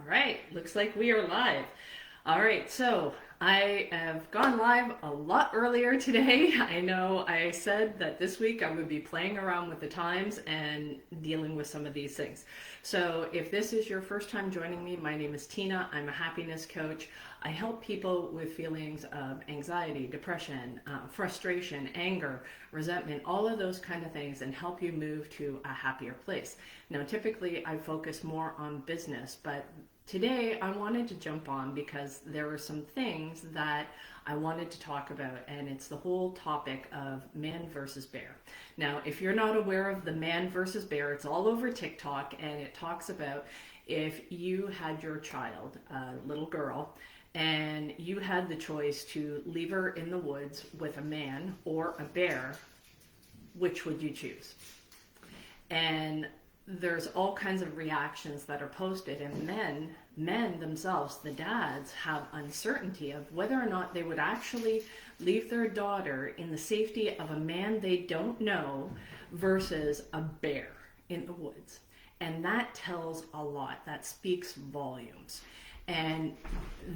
All right, looks like we are live. All right, so I have gone live a lot earlier today. I know I said that this week I would be playing around with the times and dealing with some of these things. So if this is your first time joining me, my name is Tina. I'm a happiness coach. I help people with feelings of anxiety, depression, frustration, anger, resentment, all of those kind of things, and help you move to a happier place. Now, typically I focus more on business, but today I wanted to jump on because there were some things that I wanted to talk about, and it's the whole topic of man versus bear. Now, if you're not aware of the man versus bear, it's all over TikTok, and it talks about if you had your child, a little girl, and you had the choice to leave her in the woods with a man or a bear, which would you choose? And there's all kinds of reactions that are posted, and men themselves, the dads, have uncertainty of whether or not they would actually leave their daughter in the safety of a man they don't know versus a bear in the woods. And that tells a lot. That speaks volumes. And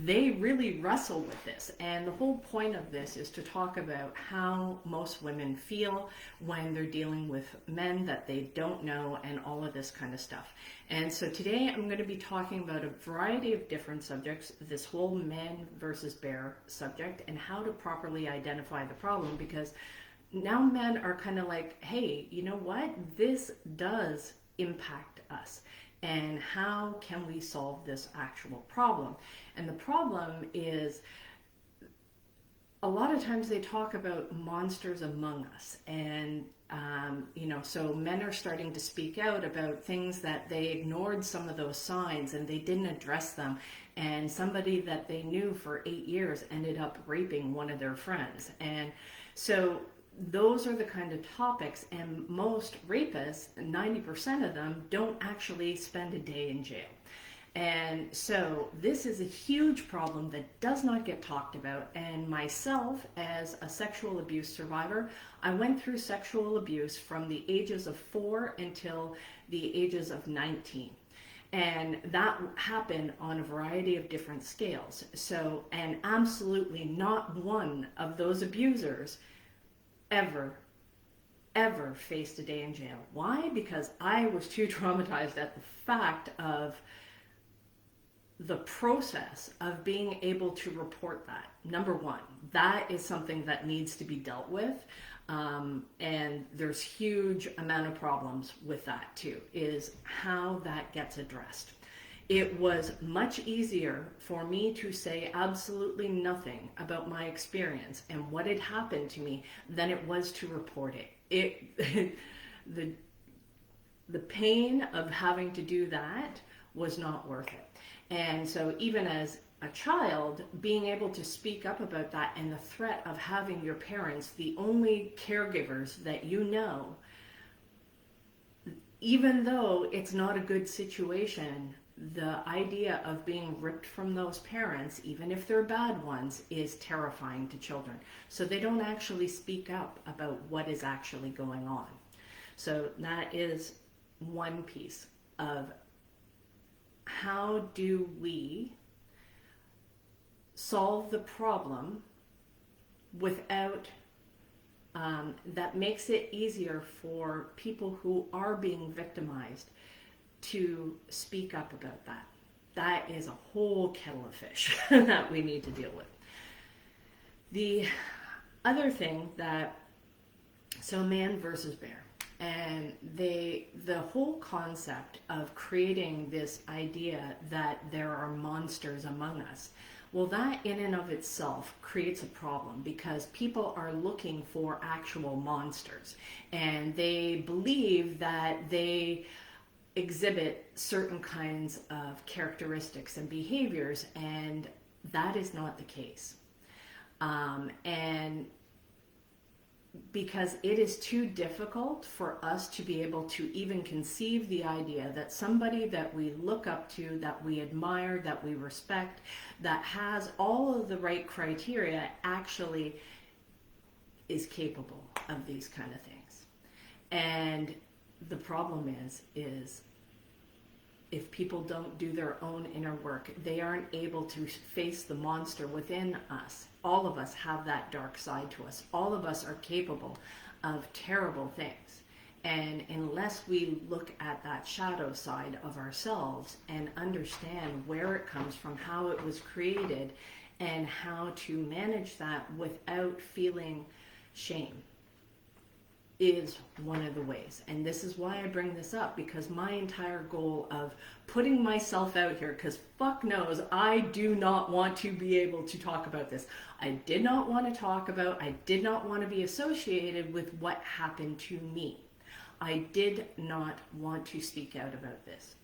they really wrestle with this. And the whole point of this is to talk about how most women feel when they're dealing with men that they don't know and all of this kind of stuff. And so today I'm going to be talking about a variety of different subjects, this whole man versus bear subject, and how to properly identify the problem, because now men are kind of like, hey, you know what? This does impact us. And how can we solve this actual problem? And the problem is, a lot of times they talk about monsters among us, and so men are starting to speak out about things that they ignored some of those signs and they didn't address them, and somebody that they knew for 8 years ended up raping one of their friends. And so those are the kind of topics, and most rapists, 90% of them, don't actually spend a day in jail. And so this is a huge problem that does not get talked about. And myself, as a sexual abuse survivor, I went through sexual abuse from the ages of 4 until the ages of 19. And that happened on a variety of different scales. So, and absolutely not one of those abusers ever faced a day in jail. Why? Because I was too traumatized at the fact of the process of being able to report that. Number one, that is something that needs to be dealt with. And there's huge amount of problems with that too, is how that gets addressed. It was much easier for me to say absolutely nothing about my experience and what had happened to me than it was to report it. The pain of having to do that was not worth it. And so even as a child, being able to speak up about that, and the threat of having your parents, the only caregivers that you know, even though it's not a good situation, the idea of being ripped from those parents, even if they're bad ones, is terrifying to children. So they don't actually speak up about what is actually going on. So that is one piece of how do we solve the problem without that makes it easier for people who are being victimized to speak up about that. That is a whole kettle of fish that we need to deal with. The other thing so man versus bear, and the whole concept of creating this idea that there are monsters among us, well, that in and of itself creates a problem, because people are looking for actual monsters, and they believe that they exhibit certain kinds of characteristics and behaviors, and that is not the case. And because it is too difficult for us to be able to even conceive the idea that somebody that we look up to, that we admire, that we respect, that has all of the right criteria, actually is capable of these kind of things. And the problem is if people don't do their own inner work, they aren't able to face the monster within us. All of us have that dark side to us. All of us are capable of terrible things. And unless we look at that shadow side of ourselves and understand where it comes from, how it was created, and how to manage that without feeling shame, is one of the ways. And this is why I bring this up, because my entire goal of putting myself out here, because fuck knows I do not want to be able to talk about this. I did not want to talk about, I did not want to be associated with what happened to me. I did not want to speak out about this.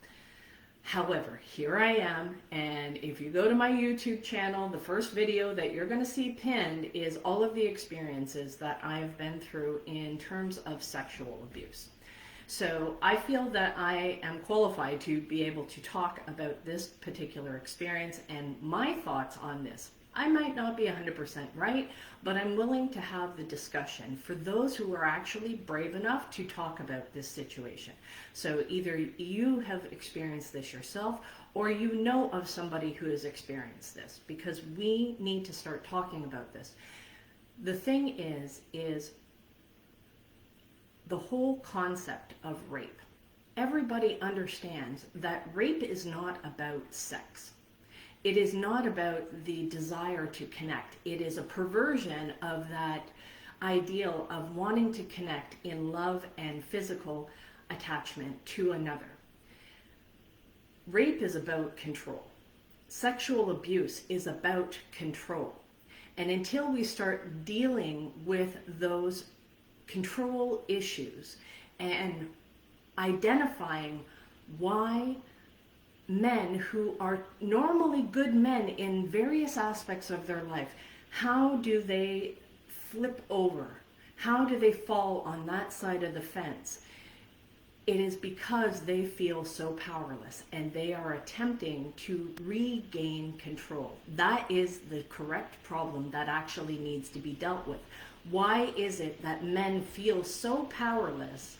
However, here I am, and if you go to my YouTube channel, the first video that you're going to see pinned is all of the experiences that I've been through in terms of sexual abuse. So I feel that I am qualified to be able to talk about this particular experience and my thoughts on this. I might not be 100% right, but I'm willing to have the discussion for those who are actually brave enough to talk about this situation. So either you have experienced this yourself, or you know of somebody who has experienced this, because we need to start talking about this. The thing is the whole concept of rape. Everybody understands that rape is not about sex. It is not about the desire to connect. It is a perversion of that ideal of wanting to connect in love and physical attachment to another. Rape is about control. Sexual abuse is about control. And until we start dealing with those control issues and identifying why men who are normally good men in various aspects of their life, how do they flip over? How do they fall on that side of the fence? It is because they feel so powerless and they are attempting to regain control. That is the correct problem that actually needs to be dealt with. Why is it that men feel so powerless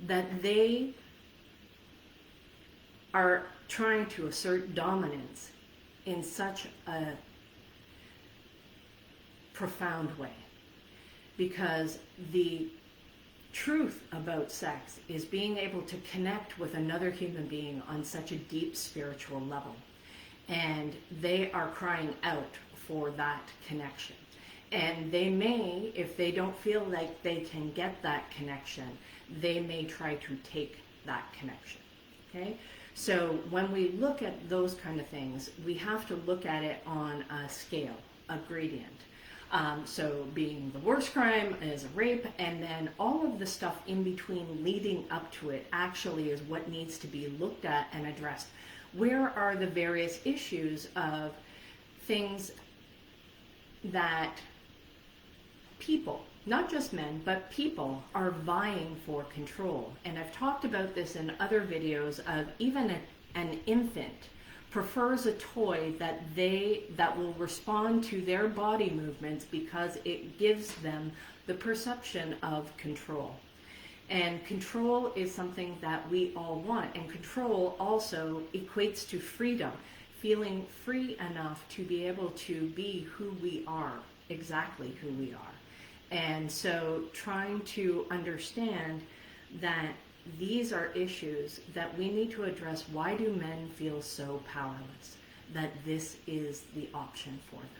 that they are trying to assert dominance in such a profound way? Because the truth about sex is being able to connect with another human being on such a deep spiritual level. And they are crying out for that connection. And they may, if they don't feel like they can get that connection, they may try to take that connection. Okay? So when we look at those kind of things, we have to look at it on a scale, a gradient. So being the worst crime is rape, and then all of the stuff in between leading up to it actually is what needs to be looked at and addressed. Where are the various issues of things that people, not just men, but people are vying for control? And I've talked about this in other videos of even an infant prefers a toy that will respond to their body movements because it gives them the perception of control. And control is something that we all want. And control also equates to freedom, feeling free enough to be able to be who we are, exactly who we are. And so trying to understand that these are issues that we need to address. Why do men feel so powerless? That this is the option for them.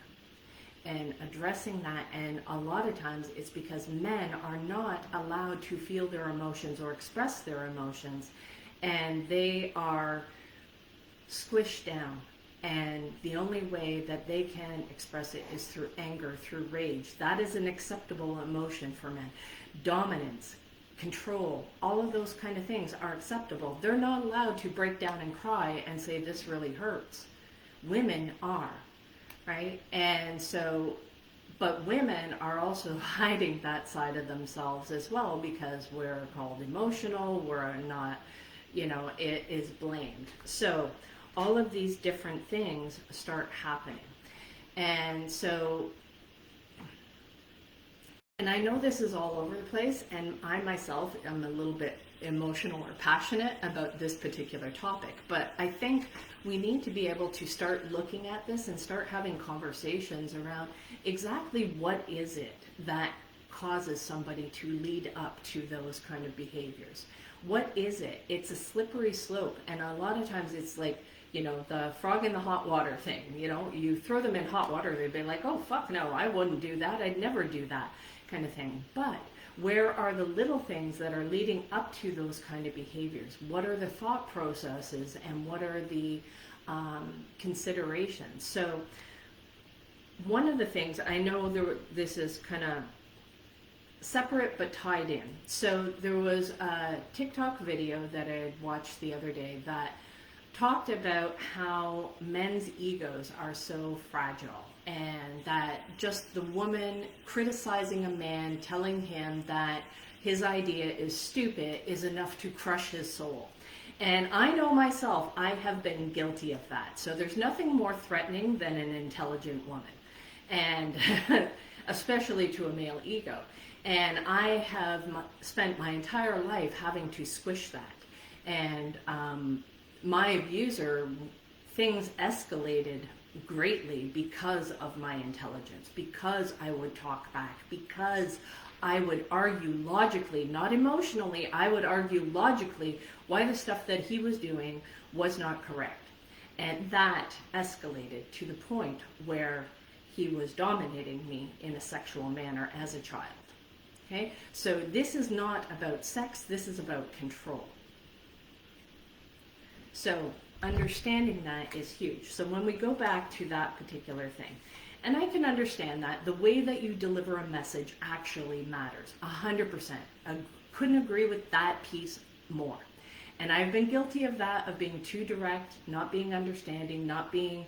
And addressing that, and a lot of times it's because men are not allowed to feel their emotions or express their emotions, and they are squished down. And the only way that they can express it is through anger, through rage. That is an acceptable emotion for men. Dominance, control, all of those kind of things are acceptable. They're not allowed to break down and cry and say, this really hurts. Women are, right? And so, but women are also hiding that side of themselves as well, because we're called emotional, we're not, it is blamed. So all of these different things start happening. And so And I know this is all over the place, and I myself am a little bit emotional or passionate about this particular topic, but I think we need to be able to start looking at this and start having conversations around exactly what is it that causes somebody to lead up to those kind of behaviors. What is it? It's a slippery slope, and a lot of times it's like, you know, the frog in the hot water thing. You know, you throw them in hot water, they'd be like, oh fuck no, I wouldn't do that, I'd never do that, kind of thing. But where are the little things that are leading up to those kind of behaviors? What are the thought processes, and what are the considerations? So one of the things, I know this is kind of separate but tied in. So there was a TikTok video that I had watched the other day that talked about how men's egos are so fragile, and that just the woman criticizing a man, telling him that his idea is stupid, is enough to crush his soul. And I know myself, I have been guilty of that. So there's nothing more threatening than an intelligent woman, and especially to a male ego. And I have spent my entire life having to squish that. And my abuser, things escalated greatly because of my intelligence, because I would talk back, because I would argue logically, not emotionally. I would argue logically why the stuff that he was doing was not correct. And that escalated to the point where he was dominating me in a sexual manner as a child. Okay? So this is not about sex, this is about control. So understanding that is huge. So when we go back to that particular thing, and I can understand that the way that you deliver a message actually matters, 100%. I couldn't agree with that piece more. And I've been guilty of that, of being too direct, not being understanding, not being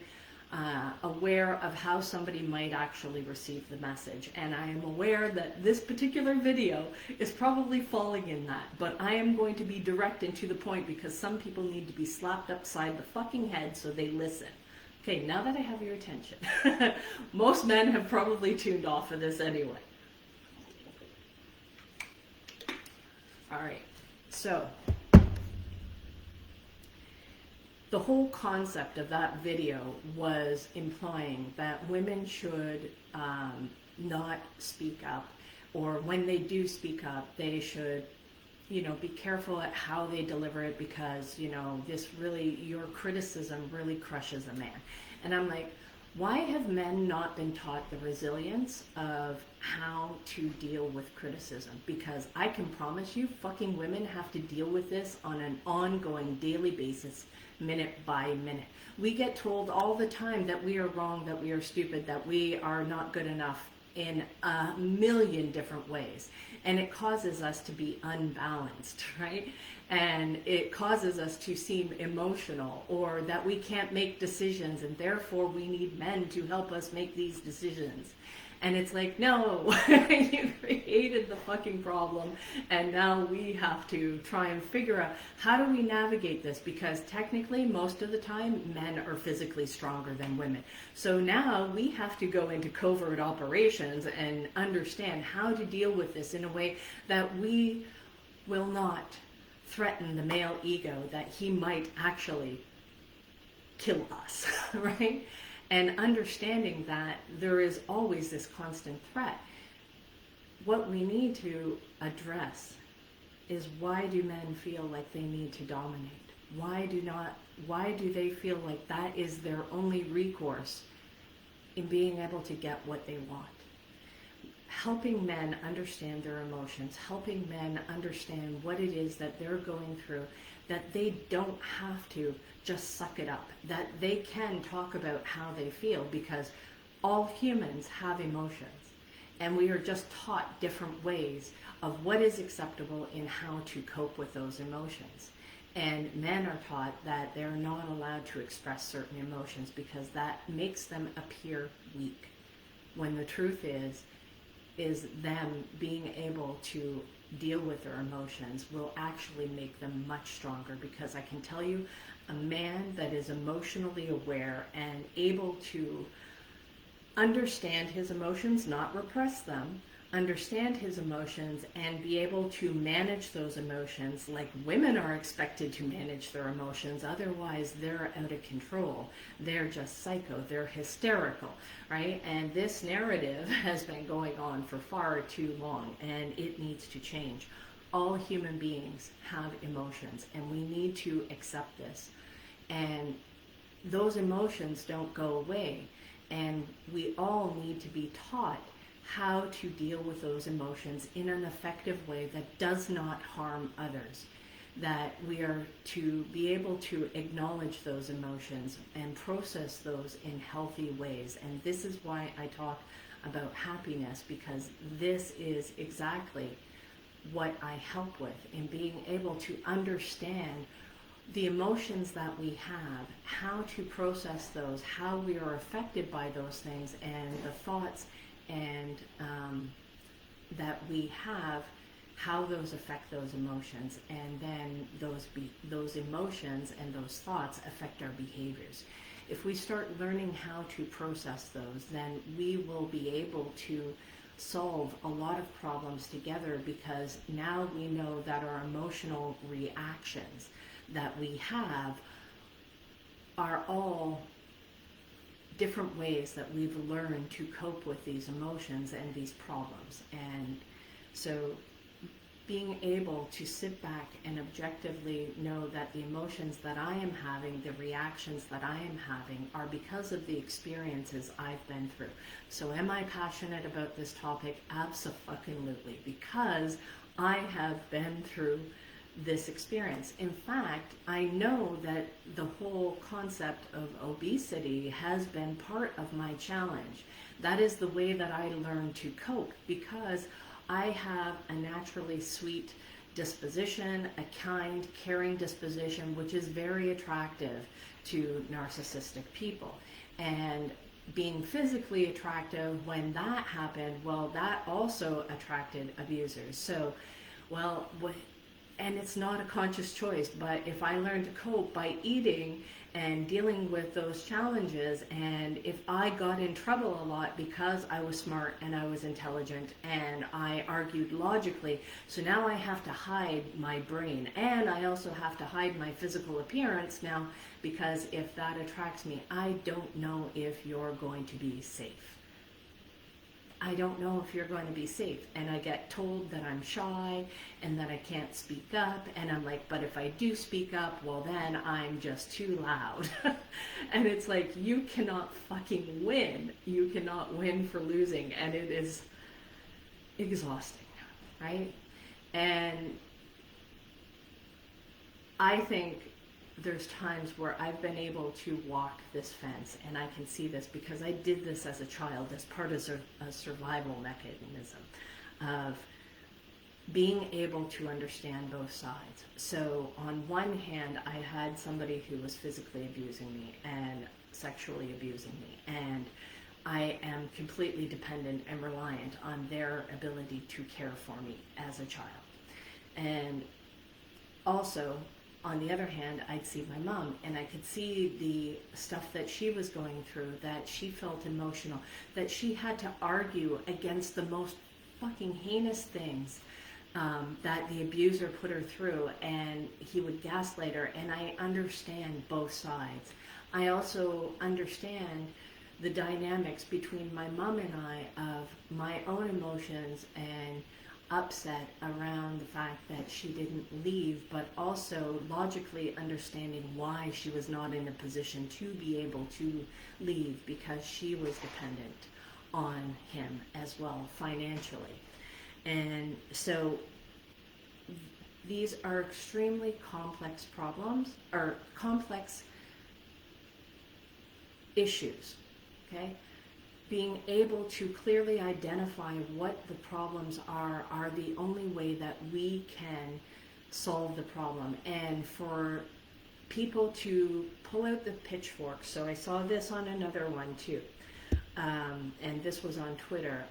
aware of how somebody might actually receive the message. And I am aware that this particular video is probably falling in that, but I am going to be direct and to the point, because some people need to be slapped upside the fucking head so they listen. Okay, now that I have your attention. Most men have probably tuned off of this anyway. All right, so the whole concept of that video was implying that women should not speak up, or when they do speak up, they should, you know, be careful at how they deliver it, because, you know, your criticism really crushes a man. And I'm like, why have men not been taught the resilience of how to deal with criticism? Because I can promise you, fucking women have to deal with this on an ongoing daily basis, minute by minute. We get told all the time that we are wrong, that we are stupid, that we are not good enough in a million different ways. And it causes us to be unbalanced, right? And it causes us to seem emotional, or that we can't make decisions, and therefore we need men to help us make these decisions. And it's like, no, you created the fucking problem, and now we have to try and figure out how do we navigate this, because technically most of the time men are physically stronger than women. So now we have to go into covert operations and understand how to deal with this in a way that we will not threaten the male ego, that he might actually kill us, right? And understanding that there is always this constant threat. What we need to address is, why do men feel like they need to dominate? Why do they feel like that is their only recourse in being able to get what they want? Helping men understand their emotions, helping men understand what it is that they're going through, that they don't have to just suck it up, that they can talk about how they feel, because all humans have emotions, and we are just taught different ways of what is acceptable in how to cope with those emotions. And men are taught that they're not allowed to express certain emotions because that makes them appear weak, when the truth is them being able to deal with their emotions will actually make them much stronger. Because I can tell you, a man that is emotionally aware and able to understand his emotions, not repress them, understand his emotions and be able to manage those emotions like women are expected to manage their emotions. Otherwise, they're out of control. They're just psycho. They're hysterical, right? And this narrative has been going on for far too long, and it needs to change. All human beings have emotions, and we need to accept this. And those emotions don't go away, and we all need to be taught how to deal with those emotions in an effective way that does not harm others. That we are to be able to acknowledge those emotions and process those in healthy ways. And this is why I talk about happiness, because this is exactly what I help with, in being able to understand the emotions that we have, how to process those, how we are affected by those things, and the thoughts and that we have, how those affect those emotions, and then those emotions and those thoughts affect our behaviors. If we start learning how to process those, then we will be able to solve a lot of problems together, because now we know that our emotional reactions that we have are all different ways that we've learned to cope with these emotions and these problems. And so being able to sit back and objectively know that the emotions that I am having, the reactions that I am having, are because of the experiences I've been through. So am I passionate about this topic? Abso-fucking-lutely, because I have been through this experience. In fact, I know that the whole concept of obesity has been part of my challenge. That is the way that I learned to cope, because I have a naturally sweet disposition, a kind, caring disposition, which is very attractive to narcissistic people. And being physically attractive, when that happened, well, that also attracted abusers. So, and it's not a conscious choice, but if I learn to cope by eating and dealing with those challenges, and if I got in trouble a lot because I was smart and I was intelligent and I argued logically, so now I have to hide my brain, and I also have to hide my physical appearance now, because if that attracts me, I don't know if you're going to be safe. I don't know if you're going to be safe. And I get told that I'm shy and that I can't speak up. And I'm like, but if I do speak up, well, then I'm just too loud. And it's like, you cannot fucking win. You cannot win for losing. And it is exhausting, right? And I think there's times where I've been able to walk this fence, and I can see this because I did this as a child as part of a survival mechanism of being able to understand both sides. So on one hand, I had somebody who was physically abusing me and sexually abusing me, and I am completely dependent and reliant on their ability to care for me as a child. And also, on the other hand, I'd see my mom, and I could see the stuff that she was going through, that she felt emotional, that she had to argue against the most fucking heinous things that the abuser put her through, and he would gaslight her. And I understand both sides. I also understand the dynamics between my mom and I of my own emotions and upset around the fact that she didn't leave, but also logically understanding why she was not in a position to be able to leave, because she was dependent on him as well financially. And so these are extremely complex problems, or complex issues, okay? Being able to clearly identify what the problems are the only way that we can solve the problem. And for people to pull out the pitchforks, so I saw this on another one too, and this was on Twitter,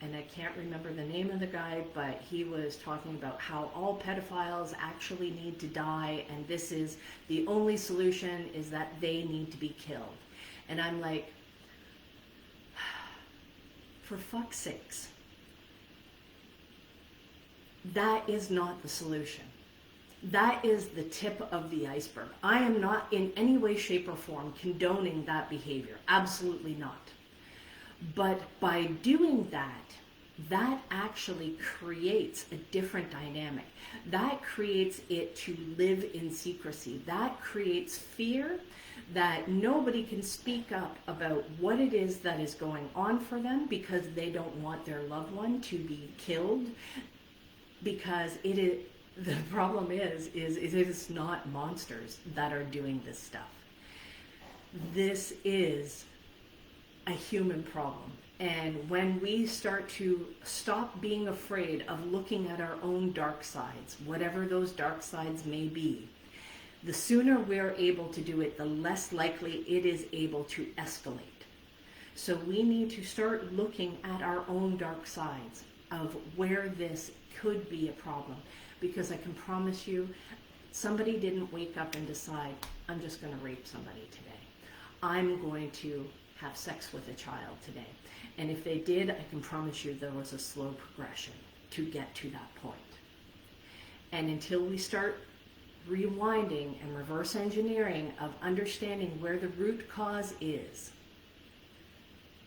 and I can't remember the name of the guy, but he was talking about how all pedophiles actually need to die, and this is the only solution, is that they need to be killed. And I'm like, for fuck's sakes, That is not the solution. That is the tip of the iceberg. I am not in any way, shape, or form condoning that behavior. Absolutely not. But by doing that, that actually creates a different dynamic. That creates it to live in secrecy. That creates fear that nobody can speak up about what it is that is going on for them because they don't want their loved one to be killed. Because it is, the problem is it is not monsters that are doing this stuff. This is a human problem. And when we start to stop being afraid of looking at our own dark sides, whatever those dark sides may be, the sooner we're able to do it, the less likely it is able to escalate. So we need to start looking at our own dark sides of where this could be a problem. Because I can promise you, somebody didn't wake up and decide, I'm just going to rape somebody today. I'm going to have sex with a child today. And if they did, I can promise you there was a slow progression to get to that point. And until we start rewinding and reverse engineering of understanding where the root cause is,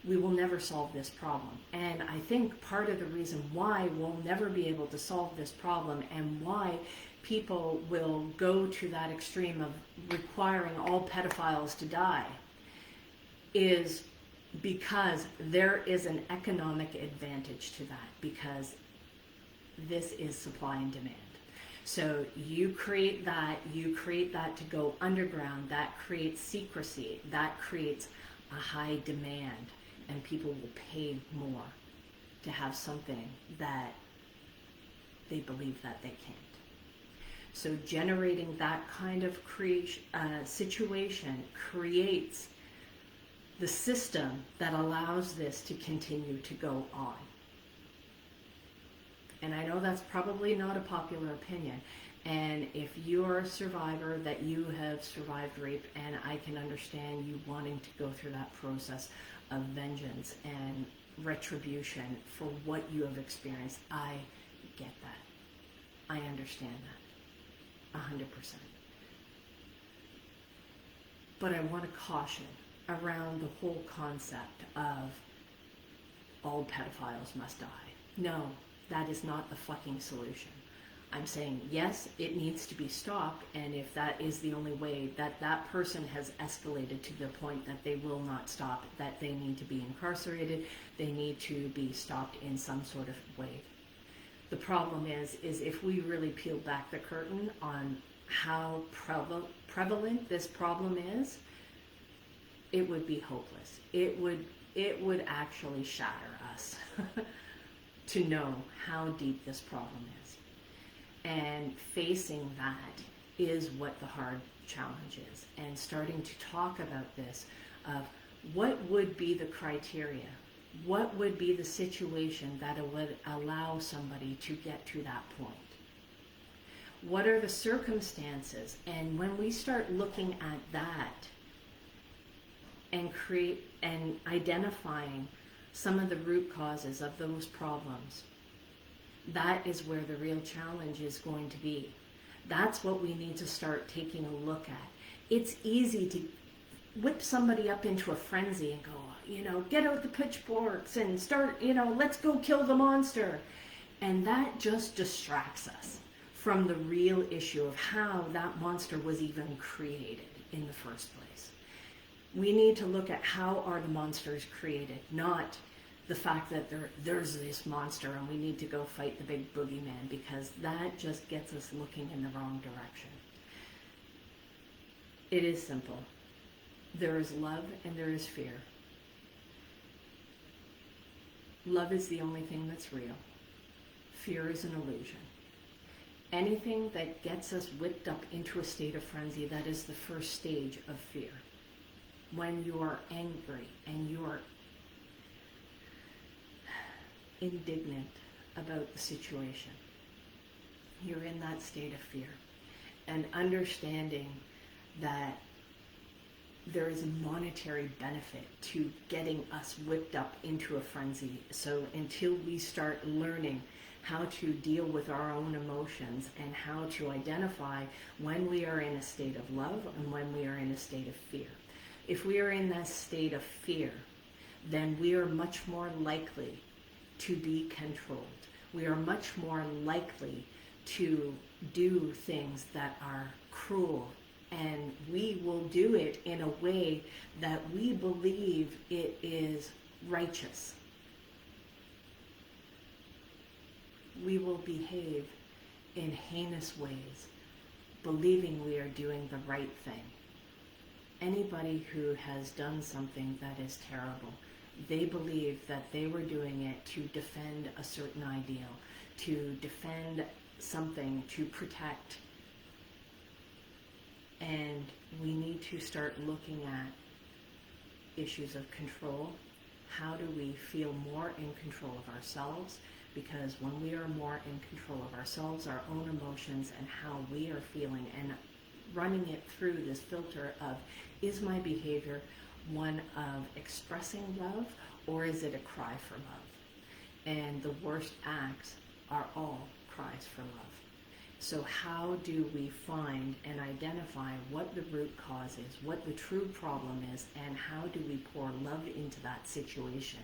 we will never solve this problem. And I think part of the reason why we'll never be able to solve this problem and why people will go to that extreme of requiring all pedophiles to die is because there is an economic advantage to that, because this is supply and demand. So you create that to go underground, that creates secrecy, that creates a high demand, and people will pay more to have something that they believe that they can't. So generating that kind of situation creates the system that allows this to continue to go on. And I know that's probably not a popular opinion. And if you're a survivor, that you have survived rape, and I can understand you wanting to go through that process of vengeance and retribution for what you have experienced, I get that. I understand that 100%. But I want to caution around the whole concept of all pedophiles must die. No, that is not the fucking solution. I'm saying, yes, it needs to be stopped, and if that is the only way that that person has escalated to the point that they will not stop, that they need to be incarcerated, they need to be stopped in some sort of way. The problem is if we really peel back the curtain on how prevalent this problem is, it would be hopeless. It would actually shatter us to know how deep this problem is. And facing that is what the hard challenge is. And starting to talk about this of what would be the criteria, what would be the situation that would allow somebody to get to that point. What are the circumstances? And when we start looking at that and identifying some of the root causes of those problems, that is where the real challenge is going to be. That's what we need to start taking a look at. It's easy to whip somebody up into a frenzy and go, get out the pitchforks and start, let's go kill the monster. And that just distracts us from the real issue of how that monster was even created in the first place. We need to look at how are the monsters created, not the fact that there's this monster and we need to go fight the big boogeyman, because that just gets us looking in the wrong direction. It is simple. There is love and there is fear. Love is the only thing that's real. Fear is an illusion. Anything that gets us whipped up into a state of frenzy, that is the first stage of fear. When you are angry and you are indignant about the situation, you're in that state of fear. And understanding that there is a monetary benefit to getting us whipped up into a frenzy. So until we start learning how to deal with our own emotions, and how to identify when we are in a state of love and when we are in a state of fear. If we are in that state of fear, then we are much more likely to be controlled. We are much more likely to do things that are cruel, and we will do it in a way that we believe it is righteous. We will behave in heinous ways, believing we are doing the right thing. Anybody who has done something that is terrible, they believe that they were doing it to defend a certain ideal, to defend something, to protect. And we need to start looking at issues of control. How do we feel more in control of ourselves? Because when we are more in control of ourselves, our own emotions, and how we are feeling, and running it through this filter of, is my behavior one of expressing love, or is it a cry for love? And the worst acts are all cries for love. So how do we find and identify what the root cause is, what the true problem is, and how do we pour love into that situation?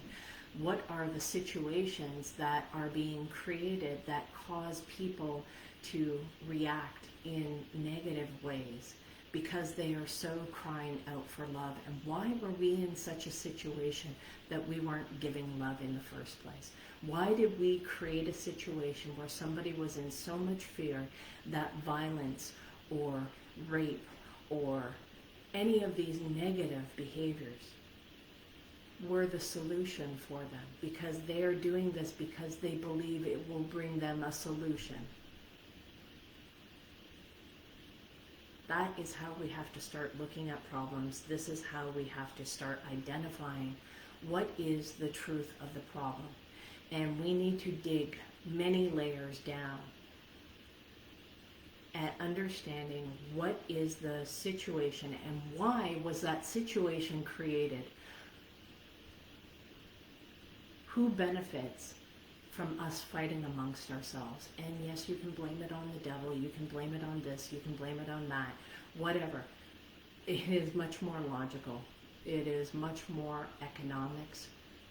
What are the situations that are being created that cause people to react in negative ways because they are so crying out for love? And why were we in such a situation that we weren't giving love in the first place? Why did we create a situation where somebody was in so much fear that violence or rape or any of these negative behaviors were the solution for them? Because they are doing this because they believe it will bring them a solution. That is how we have to start looking at problems. This is how we have to start identifying what is the truth of the problem. And we need to dig many layers down at understanding what is the situation and why was that situation created. Who benefits from us fighting amongst ourselves? And yes, you can blame it on the devil, you can blame it on this, you can blame it on that, whatever. It is much more logical. It is much more economics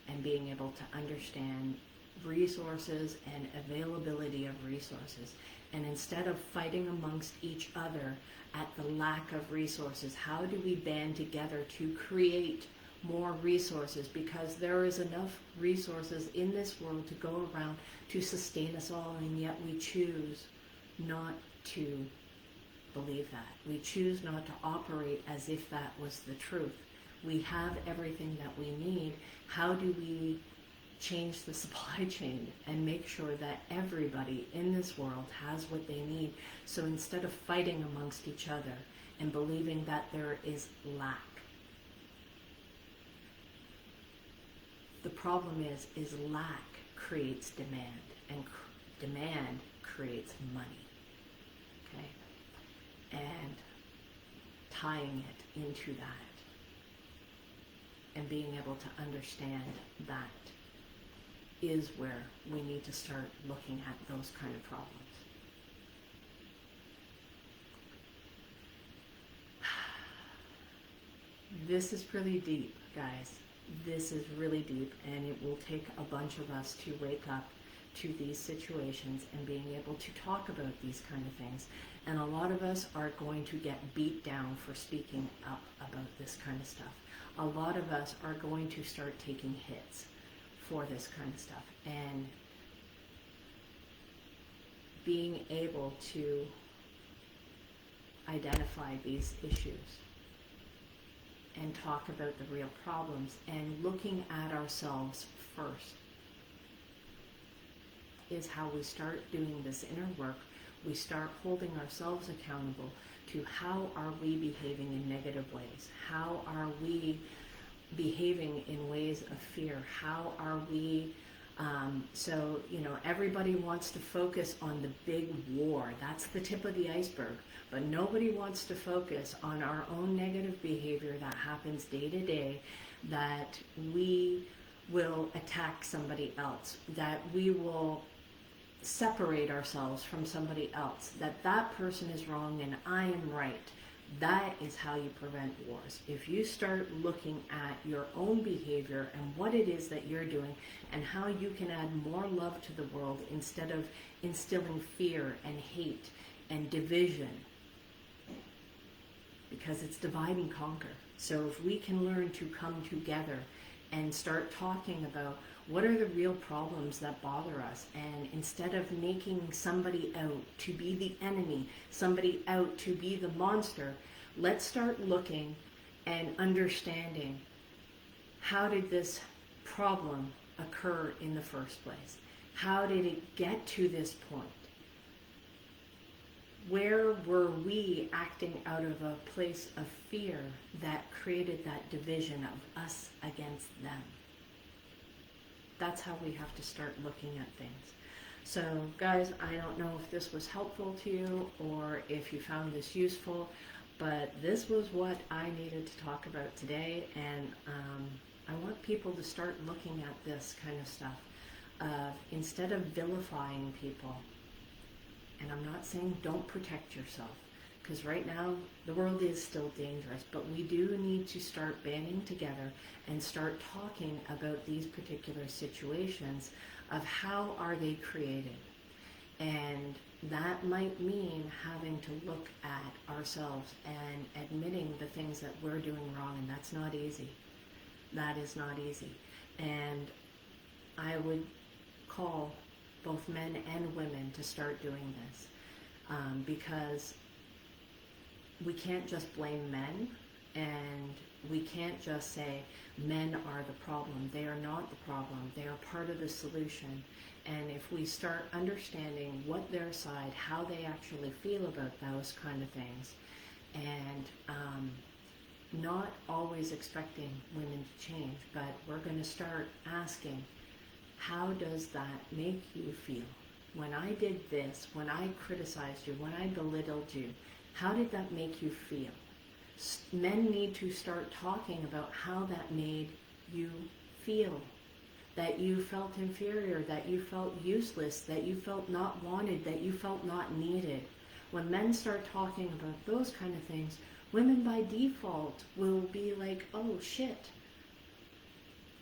and being able to understand resources and availability of resources. And instead of fighting amongst each other at the lack of resources, how do we band together to create more resources? Because there is enough resources in this world to go around to sustain us all, and yet we choose not to believe that. We choose not to operate as if that was the truth. We have everything that we need. How do we change the supply chain and make sure that everybody in this world has what they need? So instead of fighting amongst each other and believing that there is lack, the problem is lack creates demand, and demand creates money. Okay? And tying it into that and being able to understand that is where we need to start looking at those kind of problems. This is pretty deep, guys. This is really deep, and it will take a bunch of us to wake up to these situations and being able to talk about these kind of things. And a lot of us are going to get beat down for speaking up about this kind of stuff. A lot of us are going to start taking hits for this kind of stuff. And being able to identify these issues and talk about the real problems and looking at ourselves first is how we start doing this inner work. We start holding ourselves accountable to how are we behaving in negative ways? How are we behaving in ways of fear? How are we, everybody wants to focus on the big war. That's the tip of the iceberg. But nobody wants to focus on our own negative behavior that happens day to day, that we will attack somebody else, that we will separate ourselves from somebody else, that that person is wrong and I am right. That is how you prevent wars. If you start looking at your own behavior and what it is that you're doing and how you can add more love to the world instead of instilling fear and hate and division, because it's divide and conquer. So if we can learn to come together and start talking about what are the real problems that bother us, and instead of making somebody out to be the enemy, somebody out to be the monster, let's start looking and understanding, how did this problem occur in the first place? How did it get to this point? Where were we acting out of a place of fear that created that division of us against them? That's how we have to start looking at things. So guys, I don't know if this was helpful to you or if you found this useful, but this was what I needed to talk about today, and I want people to start looking at this kind of stuff. Instead of vilifying people, and I'm not saying don't protect yourself, because right now the world is still dangerous, but we do need to start banding together and start talking about these particular situations of how are they created. And that might mean having to look at ourselves and admitting the things that we're doing wrong, and that's not easy. That is not easy. And I would call both men and women to start doing this, because we can't just blame men, and we can't just say men are the problem. They are not the problem. They are part of the solution. And if we start understanding what their side, how they actually feel about those kind of things, and not always expecting women to change, but we're going to start asking, how does that make you feel? When I did this, when I criticized you, when I belittled you, how did that make you feel? Men need to start talking about how that made you feel. That you felt inferior, that you felt useless, that you felt not wanted, that you felt not needed. When men start talking about those kind of things, women by default will be like, oh shit,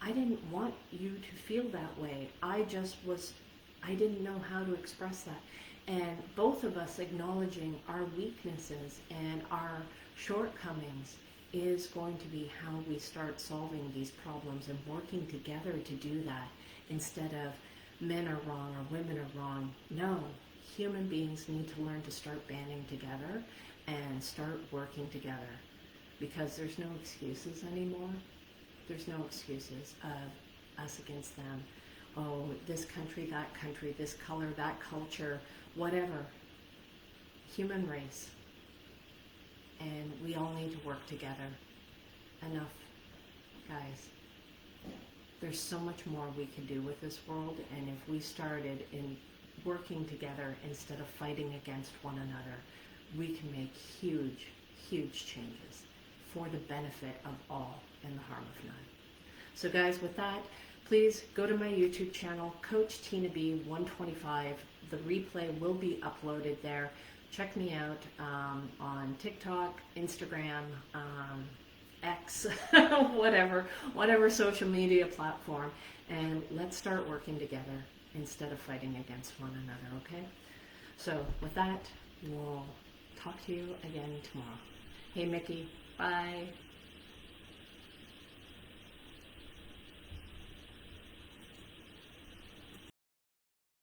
I didn't want you to feel that way. I didn't know how to express that. And both of us acknowledging our weaknesses and our shortcomings is going to be how we start solving these problems and working together to do that, instead of men are wrong or women are wrong. No, human beings need to learn to start banding together and start working together, because there's no excuses anymore. There's no excuses of us against them. Oh, this country, this color, that culture, whatever. Human race. And we all need to work together. Enough, guys. There's so much more we can do with this world, and if we started in working together instead of fighting against one another, we can make huge, huge changes for the benefit of all and the harm of none. So guys, with that, please go to my YouTube channel, Coach Tina B 125. The replay will be uploaded there. Check me out on TikTok, Instagram, X, whatever social media platform, and let's start working together instead of fighting against one another, okay? So with that, we'll talk to you again tomorrow. Hey Mickey, bye.